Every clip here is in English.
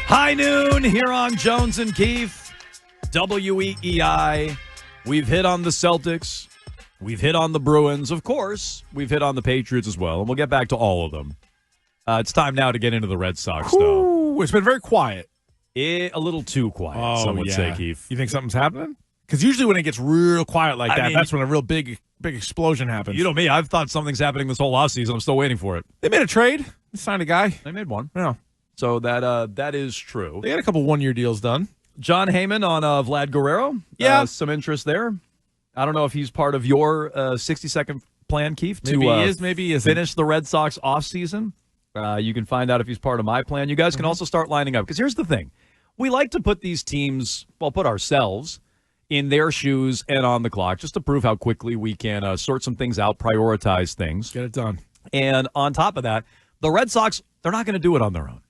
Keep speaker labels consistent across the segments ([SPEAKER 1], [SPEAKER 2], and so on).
[SPEAKER 1] High noon here on Jones and Keefe, WEEI. We've hit on the Celtics. We've hit on the Bruins. Of course, we've hit on the Patriots as well, and we'll get back to all of them. It's time now to get into the Red Sox, though.
[SPEAKER 2] It's been very quiet.
[SPEAKER 1] A little too quiet, some would say, Keefe.
[SPEAKER 2] You think something's happening? Because usually when it gets real quiet like that, that's when a real big explosion happens.
[SPEAKER 1] You know me. I've thought something's happening this whole offseason. I'm still waiting for it.
[SPEAKER 2] They made a trade. They signed a guy.
[SPEAKER 1] They made one.
[SPEAKER 2] Yeah.
[SPEAKER 1] So that is true.
[SPEAKER 2] They had a couple one-year deals done.
[SPEAKER 1] John Heyman on Vlad Guerrero.
[SPEAKER 2] Yeah.
[SPEAKER 1] Some interest there. I don't know if he's part of your 60-second plan, Keefe,
[SPEAKER 2] Maybe he is, maybe he isn't.
[SPEAKER 1] Finish the Red Sox offseason. You can find out if he's part of my plan. You guys can also start lining up. Because here's the thing. We like to put these teams, put ourselves in their shoes and on the clock just to prove how quickly we can sort some things out, prioritize things.
[SPEAKER 2] Get it done.
[SPEAKER 1] And on top of that, the Red Sox, they're not going to do it on their own.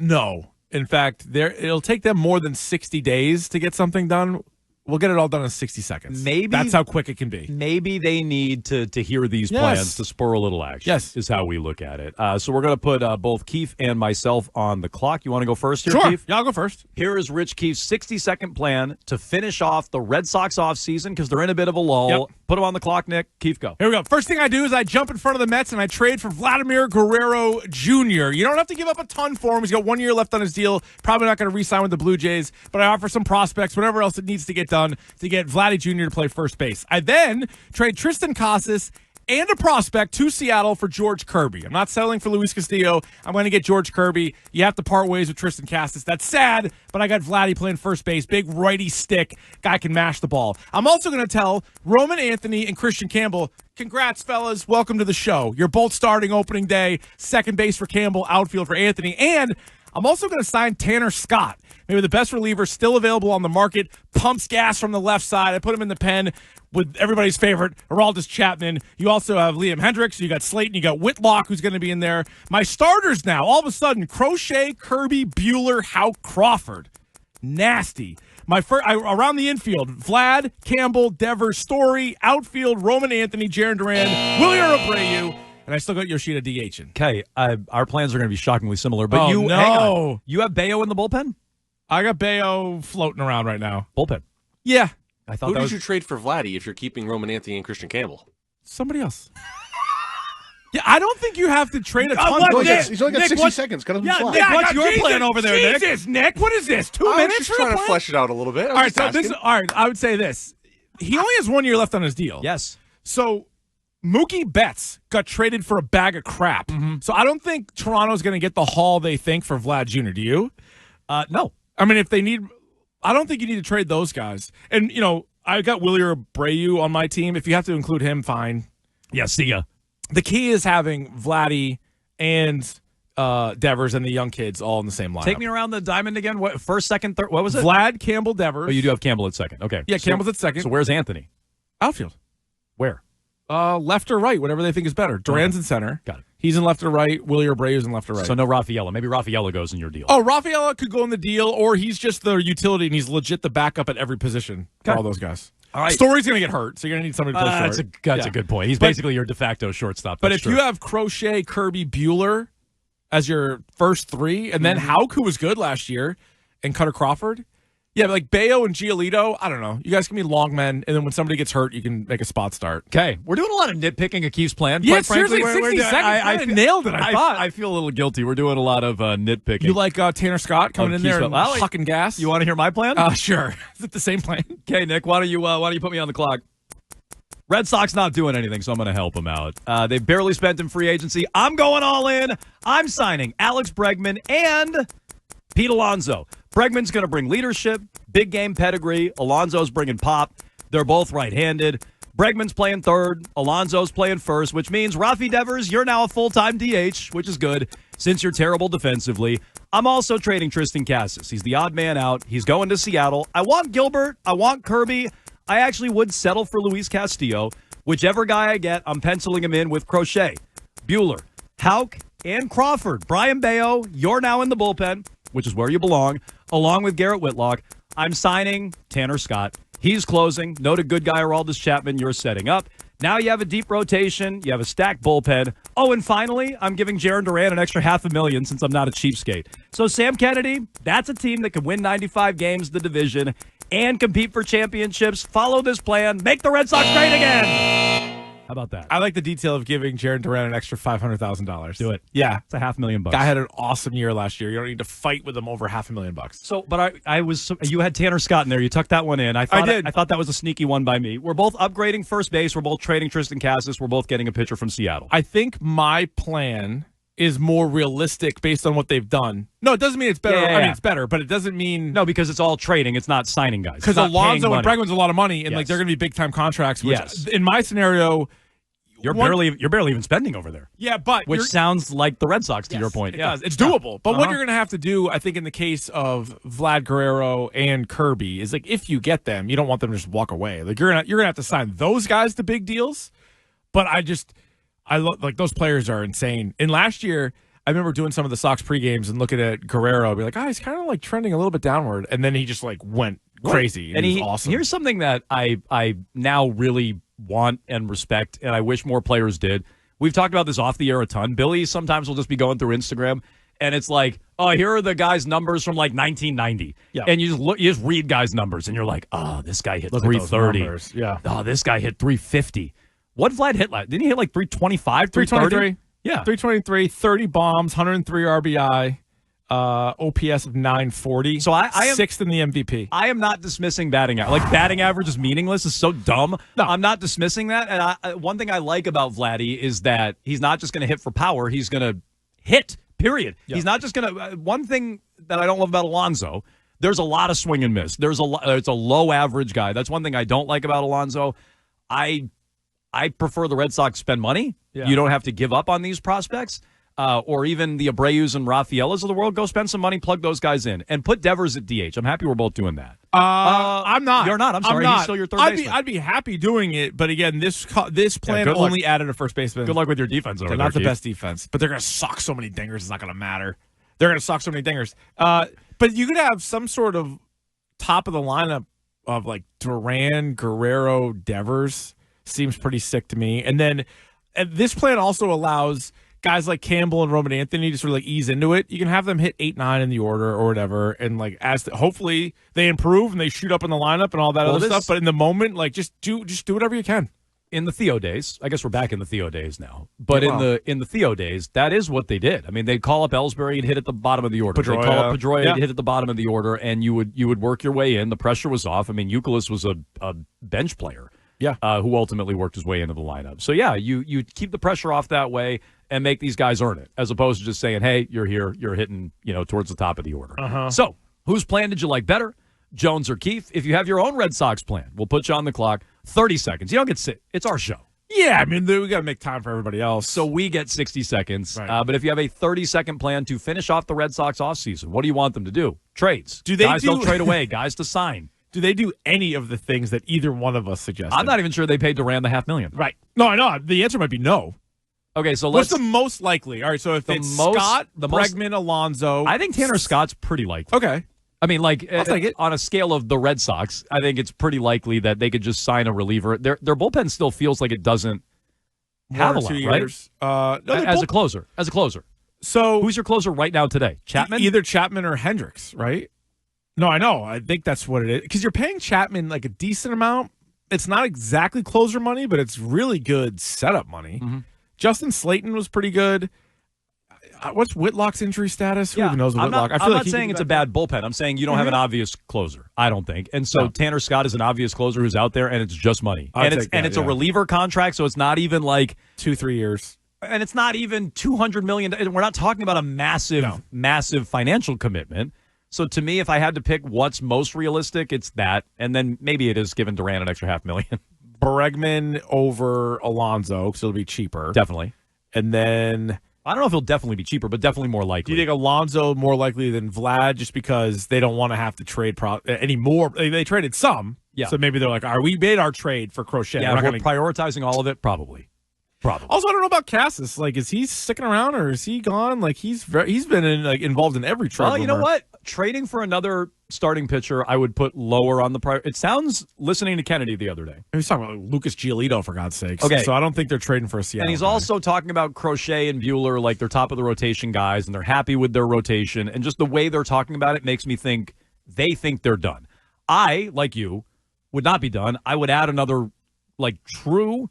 [SPEAKER 2] No. In fact, it'll take them more than 60 days to get something done. We'll get it all done in 60 seconds.
[SPEAKER 1] Maybe
[SPEAKER 2] that's how quick it can be.
[SPEAKER 1] Maybe they need to hear these plans to spur a little action.
[SPEAKER 2] Yes.
[SPEAKER 1] Is how we look at it. So we're going to put both Keefe and myself on the clock. You want to go first here,
[SPEAKER 2] Sure.
[SPEAKER 1] Keefe?
[SPEAKER 2] Yeah, I'll go first.
[SPEAKER 1] Here is Rich Keefe's 60-second plan to finish off the Red Sox offseason because they're in a bit of a lull.
[SPEAKER 2] Yep.
[SPEAKER 1] Put them on the clock, Nick. Keefe, go.
[SPEAKER 2] Here we go. First thing I do is I jump in front of the Mets and I trade for Vladimir Guerrero Jr. You don't have to give up a ton for him. He's got 1 year left on his deal. Probably not going to re-sign with the Blue Jays, but I offer some prospects, whatever else it needs to get done to get Vladdy Jr. to play first base. I then trade Tristan Casas and a prospect to Seattle for George Kirby. I'm not settling for Luis Castillo. I'm going to get George Kirby. You have to part ways with Tristan Casas. That's sad, but I got Vladdy playing first base. Big righty stick. Guy can mash the ball. I'm also going to tell Roman Anthony and Christian Campbell, congrats, fellas. Welcome to the show. You're both starting opening day. Second base for Campbell, outfield for Anthony. And I'm also going to sign Tanner Scott, maybe the best reliever still available on the market. Pumps gas from the left side. I put him in the pen with everybody's favorite, Aroldis Chapman. You also have Liam Hendricks. You got Slayton. You got Whitlock, who's going to be in there. My starters now, all of a sudden, Crochet, Kirby, Bueller, Houck, Crawford. Nasty. Around the infield, Vlad, Campbell, Devers, Story. Outfield, Roman Anthony, Jarren Duran, William Abreu. And I still got Yoshida DHing.
[SPEAKER 1] Okay, our plans are going to be shockingly similar. But
[SPEAKER 2] hang on.
[SPEAKER 1] You have Bayo in the bullpen?
[SPEAKER 2] I got Bayo floating around right now.
[SPEAKER 1] Bullpen.
[SPEAKER 2] Yeah.
[SPEAKER 1] I thought
[SPEAKER 3] Who did you trade for Vladdy if you're keeping Roman Anthony and Christian Campbell?
[SPEAKER 2] Somebody else. Yeah, I don't think you have to trade a ton.
[SPEAKER 4] He's only got 60 seconds. Cut him some slack.
[SPEAKER 1] Nick, what's your plan over there, Nick?
[SPEAKER 2] Jesus, Nick, what is this? 2
[SPEAKER 3] I
[SPEAKER 2] minutes
[SPEAKER 3] was just trying to flesh it out a little bit.
[SPEAKER 2] All right, I would say this. He only has 1 year left on his deal.
[SPEAKER 1] Yes.
[SPEAKER 2] So Mookie Betts got traded for a bag of crap. Mm-hmm. So I don't think Toronto's going to get the haul they think for Vlad Jr. Do you?
[SPEAKER 1] No.
[SPEAKER 2] I mean, if they need, I don't think you need to trade those guys. And, I got William Abreu on my team. If you have to include him, fine.
[SPEAKER 1] Yeah, see ya.
[SPEAKER 2] The key is having Vladdy and Devers and the young kids all in the same lineup.
[SPEAKER 1] Take me around the diamond again. What, first, second, third? What was it?
[SPEAKER 2] Vlad, Campbell, Devers.
[SPEAKER 1] Oh, you do have Campbell at second. Okay.
[SPEAKER 2] Yeah, Campbell's at second.
[SPEAKER 1] So where's Anthony?
[SPEAKER 2] Outfield.
[SPEAKER 1] Where?
[SPEAKER 2] Left or right, whatever they think is better. Duran's in center.
[SPEAKER 1] Got it.
[SPEAKER 2] He's in left or right. William Abreu's in left or right.
[SPEAKER 1] So no Rafaela. Maybe Rafaela goes in your deal.
[SPEAKER 2] Oh, Rafaela could go in the deal, or he's just the utility, and he's legit the backup at every position for all those guys.
[SPEAKER 1] All right.
[SPEAKER 2] Story's going to get hurt, so you're going to need somebody to play short.
[SPEAKER 1] That's a good point. He's basically your de facto shortstop.
[SPEAKER 2] But if you have Crochet, Kirby, Bueller as your first three, and then Houck, who was good last year, and Cutter Crawford, yeah, like Bayo and Giolito, I don't know. You guys can be long men, and then when somebody gets hurt, you can make a spot start.
[SPEAKER 1] Okay. We're doing a lot of nitpicking of Keefe's plan.
[SPEAKER 2] Yeah,
[SPEAKER 1] quite frankly.
[SPEAKER 2] seriously, 60 seconds. I nailed it, I thought.
[SPEAKER 1] I feel a little guilty. We're doing a lot of nitpicking.
[SPEAKER 2] You like Tanner Scott coming in there and
[SPEAKER 1] Keefe's
[SPEAKER 2] hucking gas?
[SPEAKER 1] You want to hear my plan?
[SPEAKER 2] Sure. Is it the same plan?
[SPEAKER 1] Okay, Nick, why don't you put me on the clock? Red Sox not doing anything, so I'm going to help them out. They barely spent in free agency. I'm going all in. I'm signing Alex Bregman and Pete Alonso. Bregman's going to bring leadership, big game pedigree. Alonso's bringing pop. They're both right-handed. Bregman's playing third. Alonso's playing first, which means Rafi Devers, you're now a full-time DH, which is good since you're terrible defensively. I'm also trading Tristan Casas. He's the odd man out. He's going to Seattle. I want Gilbert. I want Kirby. I actually would settle for Luis Castillo. Whichever guy I get, I'm penciling him in with Crochet, Bueller, Houck, and Crawford. Brian Bayo, you're now in the bullpen, which is where you belong, along with Garrett Whitlock. I'm signing Tanner Scott. He's closing. Noted good guy, Aroldis Chapman, you're setting up. Now you have a deep rotation. You have a stacked bullpen. Oh, and finally, I'm giving Jarren Duran an extra $500,000 since I'm not a cheapskate. So Sam Kennedy, that's a team that can win 95 games in the division and compete for championships. Follow this plan. Make the Red Sox great again. How about that?
[SPEAKER 2] I like the detail of giving Jarren Duran an extra $500,000.
[SPEAKER 1] Do it.
[SPEAKER 2] Yeah.
[SPEAKER 1] It's a $500,000.
[SPEAKER 2] Guy had an awesome year last year. You don't need to fight with him over $500,000.
[SPEAKER 1] So, but I was, you had Tanner Scott in there. You tucked that one in. I
[SPEAKER 2] did.
[SPEAKER 1] I thought that was a sneaky one by me. We're both upgrading first base. We're both trading Tristan Cassis. We're both getting a pitcher from Seattle.
[SPEAKER 2] I think my plan is more realistic based on what they've done. No, it doesn't mean it's better.
[SPEAKER 1] Yeah.
[SPEAKER 2] I mean, it's better, but it doesn't mean...
[SPEAKER 1] No, because it's all trading. It's not signing guys.
[SPEAKER 2] Because Alonso and Bregman's a lot of money, and
[SPEAKER 1] Yes.
[SPEAKER 2] like they're going to be big-time contracts, which
[SPEAKER 1] Yes.
[SPEAKER 2] in my scenario...
[SPEAKER 1] You're barely even spending over there.
[SPEAKER 2] Yeah, but...
[SPEAKER 1] Which sounds like the Red Sox, to your point.
[SPEAKER 2] It
[SPEAKER 1] Yeah,
[SPEAKER 2] does. It's doable. But what you're going to have to do, I think, in the case of Vlad Guerrero and Kirby, is like if you get them, you don't want them to just walk away. Like you're gonna have to sign those guys to big deals. But I look like those players are insane. And last year, I remember doing some of the Sox pre-games and looking at Guerrero, be like, oh, he's kind of like trending a little bit downward, and then he just like went crazy. And he was awesome.
[SPEAKER 1] Here's something that I now really want and respect, and I wish more players did. We've talked about this off the air a ton. Billy sometimes will just be going through Instagram, and it's like, oh, here are the guys' numbers from like 1990.
[SPEAKER 2] Yeah.
[SPEAKER 1] And you just read guys' numbers, and you're like, oh, this guy hit 330.
[SPEAKER 2] Yeah.
[SPEAKER 1] Oh, this guy hit 350. What Vlad hit last? Didn't he hit like 325,
[SPEAKER 2] 323?
[SPEAKER 1] Yeah.
[SPEAKER 2] 323, 30 bombs, 103 RBI. OPS of 940.
[SPEAKER 1] So I am
[SPEAKER 2] sixth in the MVP.
[SPEAKER 1] I am not dismissing batting average. Like batting average is meaningless. It's so dumb.
[SPEAKER 2] No.
[SPEAKER 1] I'm not dismissing that. And one thing I like about Vladdy is that he's not just going to hit for power. He's going to hit. Period. Yep. He's not just going to. One thing that I don't love about Alonso, there's a lot of swing and miss. It's a low average guy. That's one thing I don't like about Alonso. I prefer the Red Sox spend money. Yeah. You don't have to give up on these prospects. Or even the Abreu's and Rafaelas of the world, go spend some money, plug those guys in, and put Devers at DH. I'm happy we're both doing that.
[SPEAKER 2] I'm not.
[SPEAKER 1] You're not. I'm sorry. He's still your third baseman.
[SPEAKER 2] I'd be happy doing it, but again, this plan only added a first baseman.
[SPEAKER 1] Good luck with your defense.
[SPEAKER 2] They're not the best defense, but they're going to sock so many dingers. It's not going to matter. They're going to sock so many dingers. But you could have some sort of top of the lineup of like Duran, Guerrero, Devers. Seems pretty sick to me. And then this plan also allows guys like Campbell and Roman Anthony to sort of like ease into it. You can have them hit 8-9 in the order or whatever, and like hopefully they improve and they shoot up in the lineup and all that other stuff. But in the moment, like just do whatever you can.
[SPEAKER 1] In the Theo days, I guess we're back in the Theo days now. But in the Theo days, that is what they did. I mean, they'd call up Ellsbury and hit at the bottom of the order. They'd call up Pedroia and hit at the bottom of the order, and you would work your way in. The pressure was off. I mean, Youkilis was a bench player.
[SPEAKER 2] Yeah,
[SPEAKER 1] who ultimately worked his way into the lineup. So yeah, you keep the pressure off that way and make these guys earn it, as opposed to just saying, "Hey, you're here, you're hitting, towards the top of the order." So, whose plan did you like better, Jones or Keefe? If you have your own Red Sox plan, we'll put you on the clock. 30 seconds. You don't get sit. It's our show.
[SPEAKER 2] Yeah, I mean, we got to make time for everybody else.
[SPEAKER 1] So we get 60 seconds.
[SPEAKER 2] Right.
[SPEAKER 1] But if you have a 30-second plan to finish off the Red Sox offseason, what do you want them to do? Trades. Guys don't trade away. Guys to sign.
[SPEAKER 2] Do they do any of the things that either one of us suggested?
[SPEAKER 1] I'm not even sure they paid Duran the $500,000.
[SPEAKER 2] Right. No, I know. The answer might be no.
[SPEAKER 1] Okay, so
[SPEAKER 2] what's the most likely? All right, so if it's Scott, Bregman, Alonso.
[SPEAKER 1] I think Tanner Scott's pretty likely.
[SPEAKER 2] Okay.
[SPEAKER 1] I mean, like, on a scale of the Red Sox, I think it's pretty likely that they could just sign a reliever. Their bullpen still feels like it doesn't have a lot, right?
[SPEAKER 2] No,
[SPEAKER 1] as a closer. So who's your closer right now today? Chapman?
[SPEAKER 2] Either Chapman or Hendricks, right? No, I know. I think that's what it is. Because you're paying Chapman like a decent amount. It's not exactly closer money, but it's really good setup money.
[SPEAKER 1] Mm-hmm.
[SPEAKER 2] Justin Slayton was pretty good. What's Whitlock's injury status? Who even knows Whitlock?
[SPEAKER 1] I'm not saying it's a bad bullpen. I'm saying you don't have an obvious closer. I don't think. And so Tanner Scott is an obvious closer who's out there, and it's just money. It's a reliever contract, so it's not even like
[SPEAKER 2] 2-3 years.
[SPEAKER 1] And it's not even $200 million. We're not talking about a massive financial commitment. So to me, if I had to pick what's most realistic, it's that. And then maybe it is giving Duran an extra $500,000.
[SPEAKER 2] Bregman over Alonso, because it'll be cheaper.
[SPEAKER 1] Definitely.
[SPEAKER 2] And then
[SPEAKER 1] I don't know if he'll definitely be cheaper, but definitely more likely.
[SPEAKER 2] Do you think Alonso more likely than Vlad just because they don't want to have to trade any more? They traded some. Yeah. So maybe they're like, all right, we made our trade for Crochet.
[SPEAKER 1] Yeah, we're prioritizing all of it? Probably.
[SPEAKER 2] Also, I don't know about Cassis. Like, is he sticking around or is he gone? Like, he's been involved in every trade.
[SPEAKER 1] Well, you know what? trading for another starting pitcher, I would put lower on the priority. It sounds, listening to Kennedy the other day.
[SPEAKER 2] He was talking about Lucas Giolito, for God's sakes.
[SPEAKER 1] Okay.
[SPEAKER 2] So I don't think they're trading for a Seattle
[SPEAKER 1] And he's
[SPEAKER 2] guy.
[SPEAKER 1] also talking about Crochet and Buehler like they're top of the rotation guys, and they're happy with their rotation. And just the way they're talking about it makes me think they think they're done. I, like you, would not be done. I would add another, true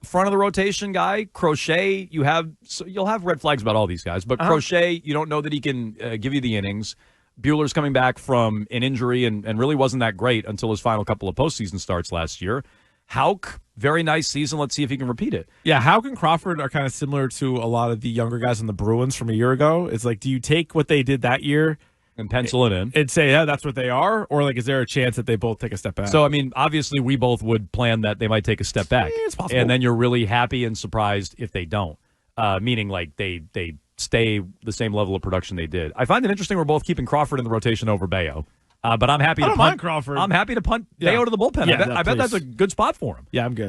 [SPEAKER 1] front of the rotation guy. Crochet, you'll have red flags about all these guys, but Crochet, you don't know that he can give you the innings. Buehler's coming back from an injury and really wasn't that great until his final couple of postseason starts last year. Houck, very nice season. Let's see if he can repeat it.
[SPEAKER 2] Yeah, Houck and Crawford are kind of similar to a lot of the younger guys in the Bruins from a year ago. It's like, do you take what they did that year
[SPEAKER 1] and pencil it in
[SPEAKER 2] and say, yeah, that's what they are? Or is there a chance that they both take a step back?
[SPEAKER 1] So, obviously we both would plan that they might take a step back.
[SPEAKER 2] It's possible.
[SPEAKER 1] And then you're really happy and surprised if they don't. Meaning they stay the same level of production they did. I find it interesting we're both keeping Crawford in the rotation over Bayo. But I'm happy to
[SPEAKER 2] I don't
[SPEAKER 1] punt
[SPEAKER 2] mind Crawford.
[SPEAKER 1] I'm happy to punt Bayo to the bullpen.
[SPEAKER 2] Yeah,
[SPEAKER 1] I bet
[SPEAKER 2] please.
[SPEAKER 1] that's a good spot for him.
[SPEAKER 2] Yeah, I'm good.